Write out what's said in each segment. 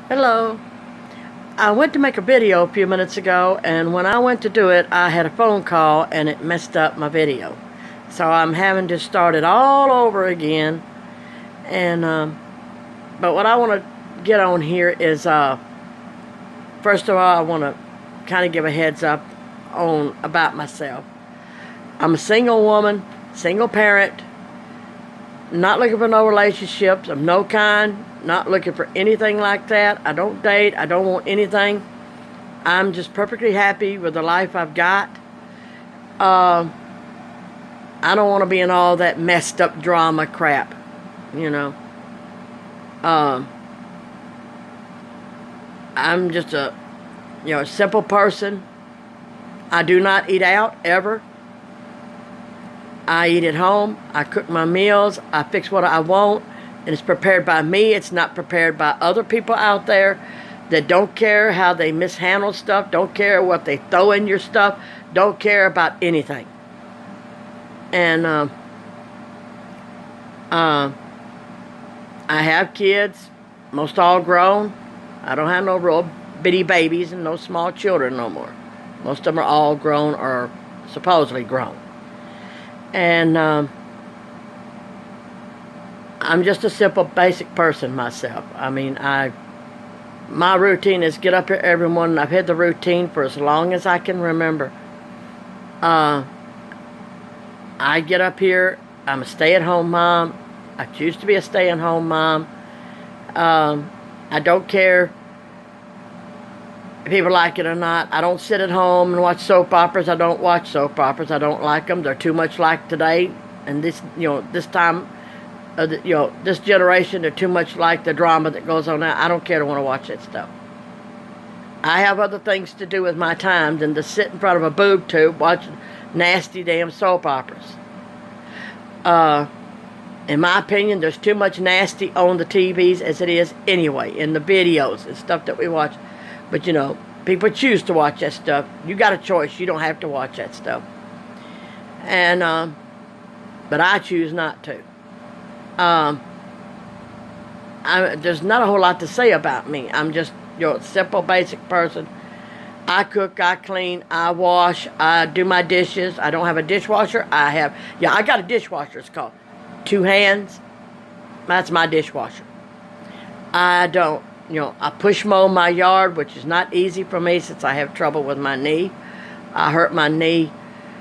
Hello. I went to make a video a few minutes ago, and when I went to do it, I had a phone call and it messed up my video. So I'm having to start it all over again. And but what I want to get on here is first of all, I want to kind of give a heads up on about myself. I'm a single woman, single parent, not looking for no relationships of no kind, not looking for anything like that. I don't date, I don't want anything. I'm just perfectly happy with the life I've got. I don't want to be in all that messed up drama crap, you know. Um, I'm just a simple person. I do not eat out ever. I eat at home. I cook my meals. I fix what I want. And it's prepared by me. It's not prepared by other people out there that don't care how they mishandle stuff, don't care what they throw in your stuff, don't care about anything. And I have kids, most all grown. I don't have no real bitty babies and no small children no more. Most of them are all grown or supposedly grown. And I'm just a simple, basic person myself. I mean, my routine is get up here every morning. I've had the routine for as long as I can remember. I get up here. I'm a stay-at-home mom. I choose to be a stay-at-home mom. I don't care if people like it or not. I don't sit at home and watch soap operas. I don't watch soap operas. I don't like them. They're too much like today. And this time, this generation, they're too much like the drama that goes on now. I don't care to want to watch that stuff. I have other things to do with my time than to sit in front of a boob tube watching nasty damn soap operas. In my opinion, there's too much nasty on the TVs as it is anyway, in the videos and stuff that we watch. But people choose to watch that stuff. You got a choice. You don't have to watch that stuff. And but I choose not to. There's not a whole lot to say about me. I'm just a simple, basic person. I cook, I clean, I wash, I do my dishes. I don't have a dishwasher. I got a dishwasher. It's called Two Hands. That's my dishwasher. I don't, I push mow my yard, which is not easy for me since I have trouble with my knee. I hurt my knee.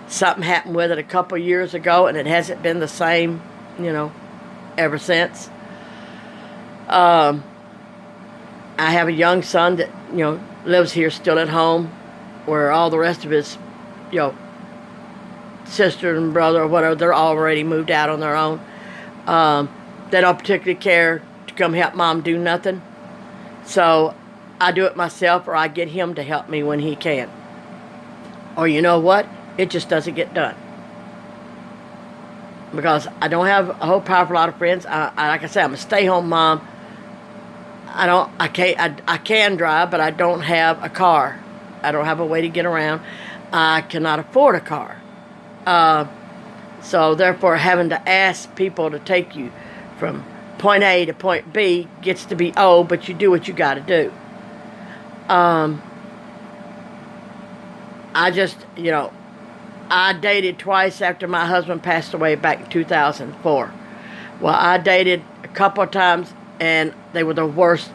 Something happened with it a couple years ago, and it hasn't been the same, ever since. I have a young son that, lives here still at home, where all the rest of his, sister and brother or whatever, they're already moved out on their own. They don't particularly care to come help mom do nothing. So I do it myself, or I get him to help me when he can. Or you know what? It just doesn't get done. Because I don't have a whole powerful lot of friends. Like I said, I'm a stay-home mom. I can drive, but I don't have a car. I don't have a way to get around. I cannot afford a car. So therefore, having to ask people to take you from point A to point B gets to be old, but you do what you got to do. I dated twice after my husband passed away back in 2004. Well, I dated a couple of times, and they were the worst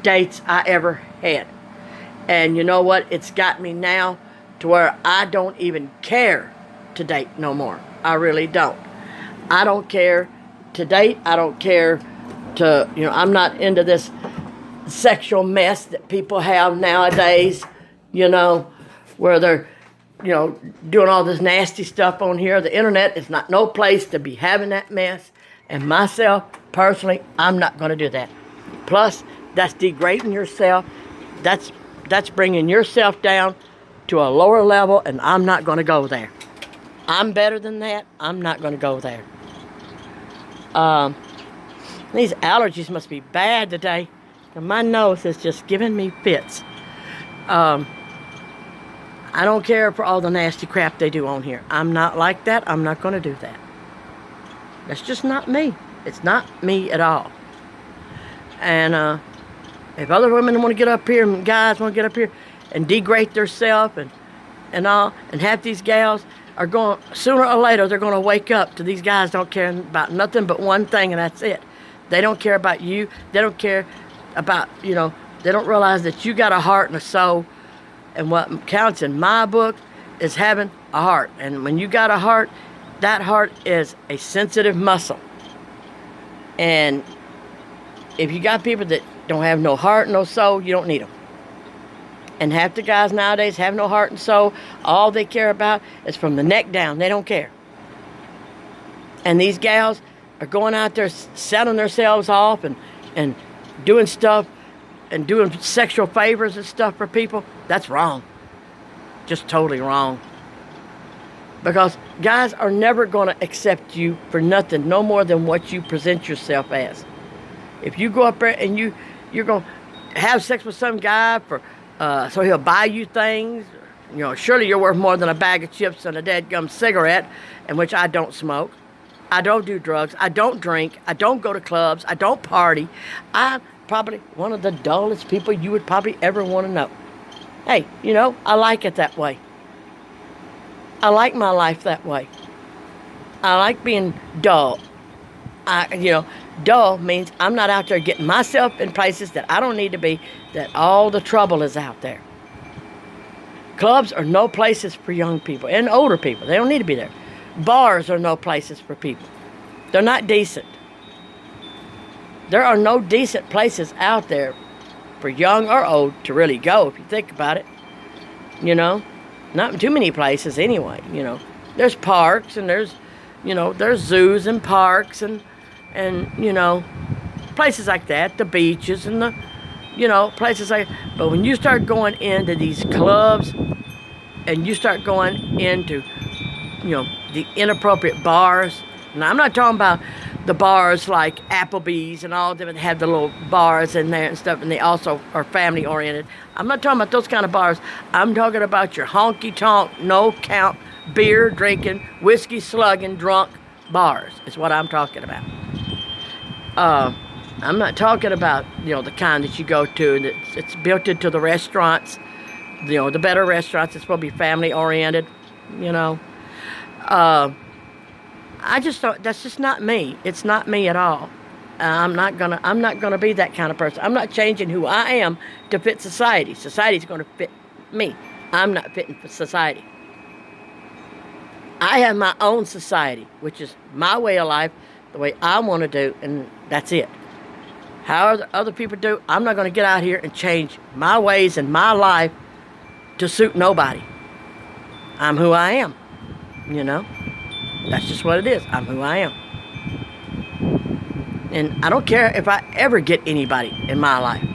dates I ever had. And you know what? It's got me now to where I don't even care to date no more. I really don't. I don't care to date. I don't care to, I'm not into this sexual mess that people have nowadays, where they're, doing all this nasty stuff on here. The internet is not no place to be having that mess. And myself, personally, I'm not going to do that. Plus, that's degrading yourself. That's bringing yourself down to a lower level, and I'm not going to go there. I'm better than that. I'm not going to go there. These allergies must be bad today. And my nose is just giving me fits. I don't care for all the nasty crap they do on here. I'm not like that. I'm not going to do that. That's just not me. It's not me at all. And If other women want to get up here and guys want to get up here and degrade themselves and all, and half these gals are going, sooner or later, they're going to wake up to these guys don't care about nothing but one thing, and that's it. They don't care about you. They don't care about, they don't realize that you got a heart and a soul. And what counts in my book is having a heart. And when you got a heart, that heart is a sensitive muscle. And if you got people that don't have no heart, no soul, you don't need them. And half the guys nowadays have no heart and soul. All they care about is from the neck down. They don't care. And these gals are going out there selling themselves off and doing stuff and doing sexual favors and stuff for people. That's wrong. Just totally wrong. Because guys are never going to accept you for nothing, no more than what you present yourself as. If you go up there and you're going to have sex with some guy so he'll buy you things, surely you're worth more than a bag of chips and a dadgum cigarette, in which I don't smoke. I don't do drugs. I don't drink. I don't go to clubs. I don't party. I'm probably one of the dullest people you would probably ever want to know. Hey, I like it that way. I like my that way. I like being dull. Dull means I'm not out there getting myself in places that I don't need to be, that all the trouble is out there. Clubs are no places for young people and older people. They don't need to be there. Bars are no places for people. They're not decent. There are no decent places out there for young or old to really go, if you think about it. Not too many places anyway, There's parks and there's zoos and parks and places like that, the beaches and places like, but when you start going into these clubs and you start going into, the inappropriate bars, and I'm not talking about the bars like Applebee's and all of them that have the little bars in there and stuff, and they also are family oriented. I'm not talking about those kind of bars. I'm talking about your honky-tonk, no-count, beer drinking, whiskey slugging, drunk bars is what I'm talking about. I'm not talking about, the kind that you go to and it's built into the restaurants, the better restaurants. It's supposed to be family oriented, I just thought that's just not me. It's not me at all. I'm not gonna be that kind of person. I'm not changing who I am to fit society. Society's gonna fit me. I'm not fitting for society. I have my own society, which is my way of life, the way I want to do, and that's it. How other people do, I'm not going to get out here and change my ways and my life to suit nobody. I'm who I am, That's just what it is. I'm who I am. And I don't care if I ever get anybody in my life,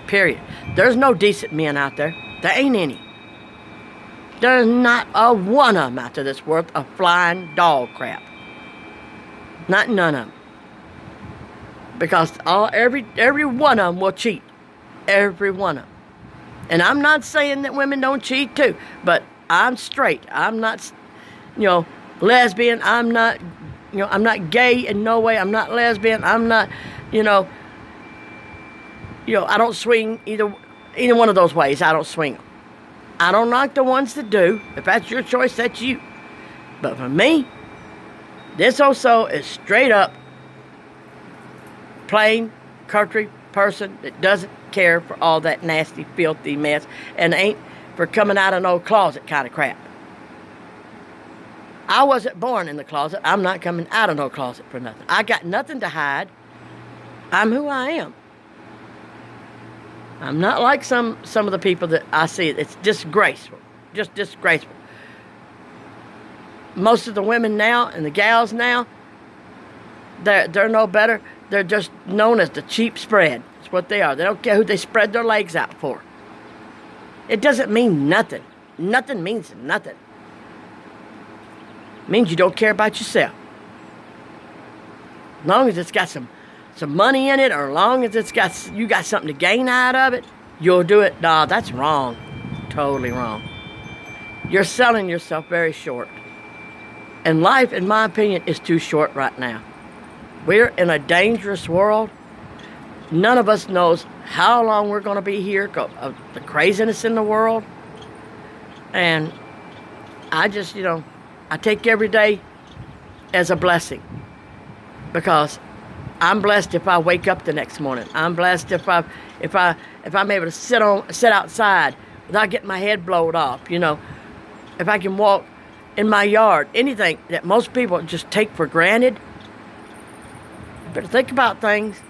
period. There's no decent men out there. There ain't any. There's not a one of them out there that's worth a flying dog crap. Not none of them. Because every one of them will cheat. Every one of them. And I'm not saying that women don't cheat too, but I'm straight. I'm not, lesbian. I'm not gay in no way. I'm not lesbian. I'm not, I don't swing either one of those ways. I don't swing them. I don't like the ones that do. If that's your choice, that's you. But for me, this also is straight up plain country person that doesn't care for all that nasty, filthy mess and ain't for coming out of no closet kind of crap. I wasn't born in the closet. I'm not coming out of no closet for nothing. I got nothing to hide. I'm who I am. I'm not like some of the people that I see. It's disgraceful. Just disgraceful. Most of the women now and the gals now, they're no better. They're just known as the cheap spread. That's what they are. They don't care who they spread their legs out for. It doesn't mean nothing. Nothing means nothing. It means you don't care about yourself. As long as it's got some money in it, or as long as you got something to gain out of it, you'll do it. Nah, that's wrong. Totally wrong. You're selling yourself very short. And life, in my opinion, is too short right now. We're in a dangerous world. none of us knows how long we're going to be here, of the craziness in the world. And I just, I take every day as a blessing, because I'm blessed if I wake up the next morning. I'm blessed if I'm able to sit outside without getting my head blown off. If I can walk in my yard, anything that most people just take for granted. You better think about things.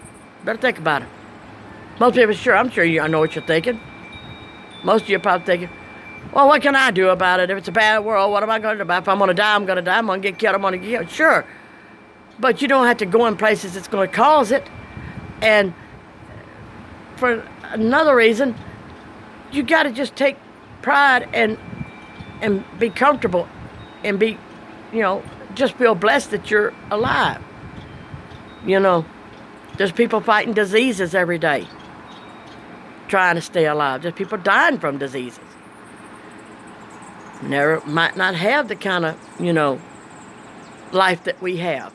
Better think about it. Most people, I'm sure I know what you're thinking. Most of you are probably thinking, well, what can I do about it? If it's a bad world, what am I going to do about it? If I'm going to die, I'm going to die. I'm going to get killed, I'm going to get killed. Sure. But you don't have to go in places that's going to cause it. And for another reason, you got to just take pride and be comfortable and be, just feel blessed that you're alive. There's people fighting diseases every day, trying to stay alive. There's people dying from diseases. Might not have the kind of, life that we have.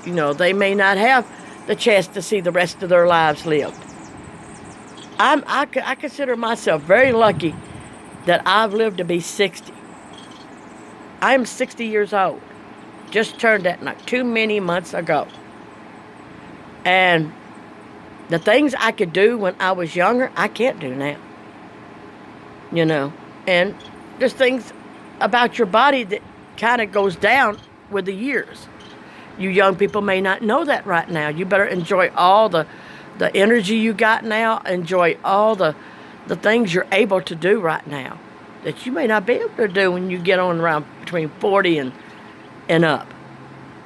They may not have the chance to see the rest of their lives lived. I consider myself very lucky that I've lived to be 60. I'm 60 years old. Just turned that not too many months ago. And the things I could do when I was younger, I can't do now. And there's things about your body that kind of goes down with the years. You young people may not know that right now. You better enjoy all the energy you got now. Enjoy all the things you're able to do right now that you may not be able to do when you get on around between 40 and up.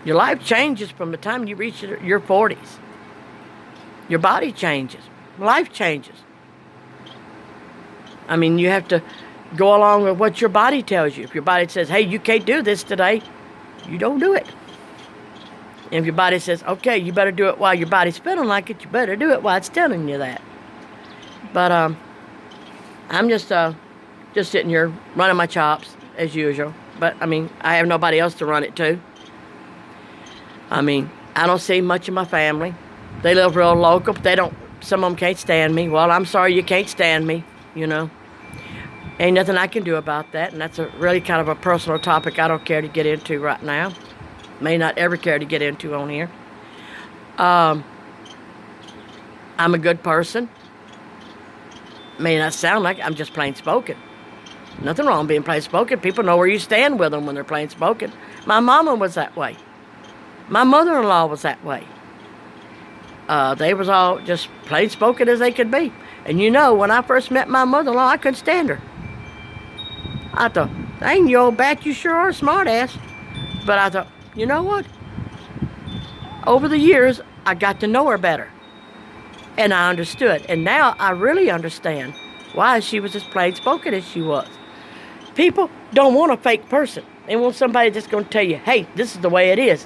Your life changes from the time you reach your 40s. Your body changes. Life changes. I mean, you have to go along with what your body tells you. If your body says, hey, you can't do this today, you don't do it. And if your body says, okay, you better do it while your body's feeling like it, you better do it while it's telling you that. But I'm just sitting here running my chops as usual. But, I have nobody else to run it to. I don't see much of my family. They live real local, but some of them can't stand me. Well, I'm sorry you can't stand me, Ain't nothing I can do about that, and that's a really kind of a personal topic I don't care to get into right now. May not ever care to get into on here. I'm a good person. May not sound like it. I'm just plain spoken. Nothing wrong with being plain spoken. People know where you stand with them when they're plain spoken. My mama was that way. My mother-in-law was that way. They was all just plain spoken as they could be. And when I first met my mother-in-law, I couldn't stand her. I thought, dang, you old bat, you sure are a smart ass. But I thought, you know what? Over the years, I got to know her better. And I understood. And now I really understand why she was as plain spoken as she was. People don't want a fake person. They want somebody that's going to tell you, hey, this is the way it is.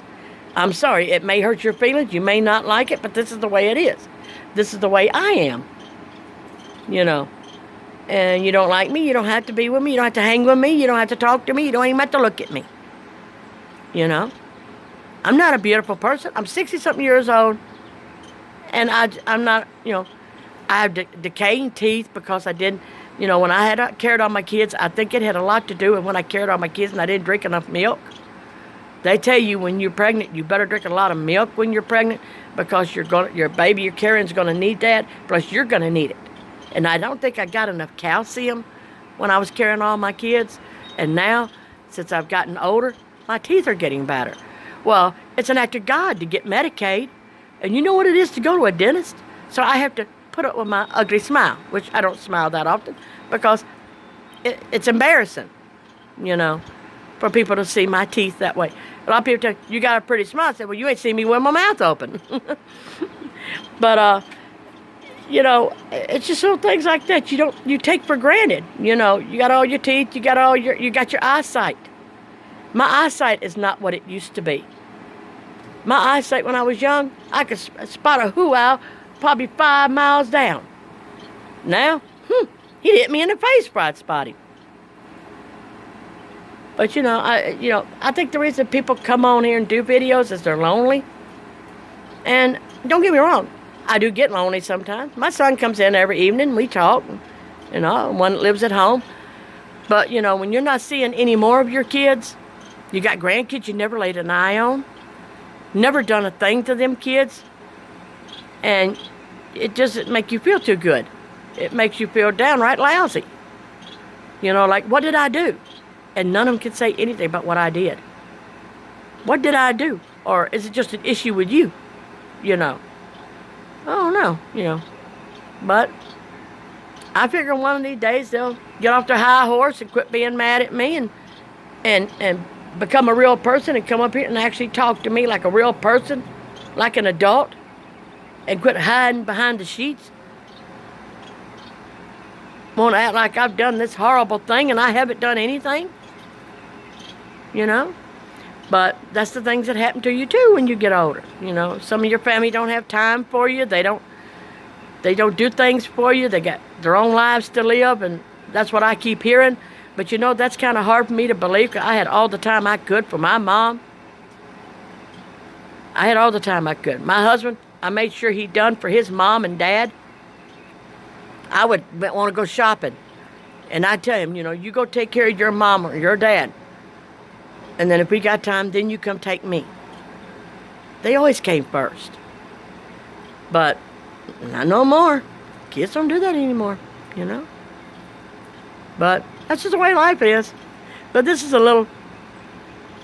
I'm sorry, it may hurt your feelings. You may not like it, but this is the way it is. This is the way I am. And you don't like me, you don't have to be with me, you don't have to hang with me, you don't have to talk to me, you don't even have to look at me. I'm not a beautiful person. I'm 60-something years old, and I'm not, I have decaying teeth because I didn't, when I had cared on my kids, I think it had a lot to do with when I cared on my kids and I didn't drink enough milk. They tell you when you're pregnant, you better drink a lot of milk when you're pregnant because your baby you're carrying is going to need that, plus you're going to need it. And I don't think I got enough calcium when I was carrying all my kids. And now, since I've gotten older, my teeth are getting better. Well, it's an act of God to get Medicaid. And you know what it is to go to a dentist? So I have to put up with my ugly smile, which I don't smile that often because it's embarrassing, for people to see my teeth that way. A lot of people tell me, you got a pretty smile. I said, well, you ain't seen me with my mouth open. But, it's just little things like that you take for granted. You got all your teeth, you got your eyesight. My eyesight is not what it used to be. My eyesight when I was young, I could spot a owl probably 5 miles down. Now, he'd hit me in the face before I'd spot him. But I think the reason people come on here and do videos is they're lonely. And don't get me wrong, I do get lonely sometimes. My son comes in every evening. We talk, one that lives at home. But, when you're not seeing any more of your kids, you got grandkids you never laid an eye on, never done a thing to them kids, and it doesn't make you feel too good. It makes you feel downright lousy. Like, what did I do? And none of them can say anything about what I did. What did I do? Or is it just an issue with you? I don't know, But I figure one of these days they'll get off their high horse and quit being mad at me and become a real person and come up here and actually talk to me like a real person, like an adult, and quit hiding behind the sheets. Won't act like I've done this horrible thing and I haven't done anything. But that's the things that happen to you too when you get older. Some of your family don't have time for you. They don't do things for you. They got their own lives to live, and that's what I keep hearing. But that's kind of hard for me to believe, 'cause I had all the time I could for my mom. I had all the time I could. My husband, I made sure he done for his mom and dad. I would want to go shopping, and I'd tell him, you go take care of your mom or your dad, and then if we got time, then you come take me. They always came first. But not no more. Kids don't do that anymore, But that's just the way life is. But this is not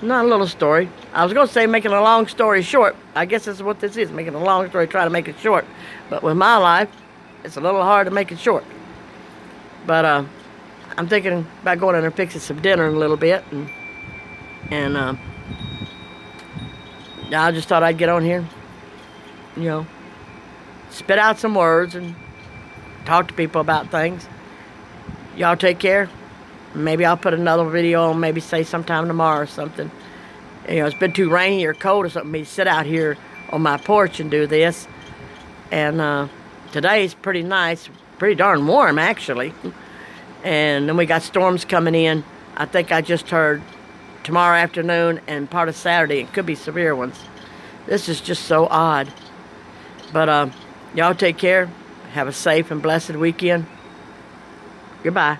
a little story. I was going to say making a long story short. I guess that's what this is, making a long story, trying to make it short. But with my life, it's a little hard to make it short. But I'm thinking about going in there and fixing some dinner in a little bit. And I just thought I'd get on here, spit out some words and talk to people about things. Y'all take care. Maybe I'll put another video on, maybe say sometime tomorrow or something. It's been too rainy or cold or something for me to sit out here on my porch and do this. And today's pretty nice, pretty darn warm actually. And then we got storms coming in. I think I just heard tomorrow afternoon and part of Saturday. It could be severe ones. This is just so odd. But y'all take care. Have a safe and blessed weekend. Goodbye.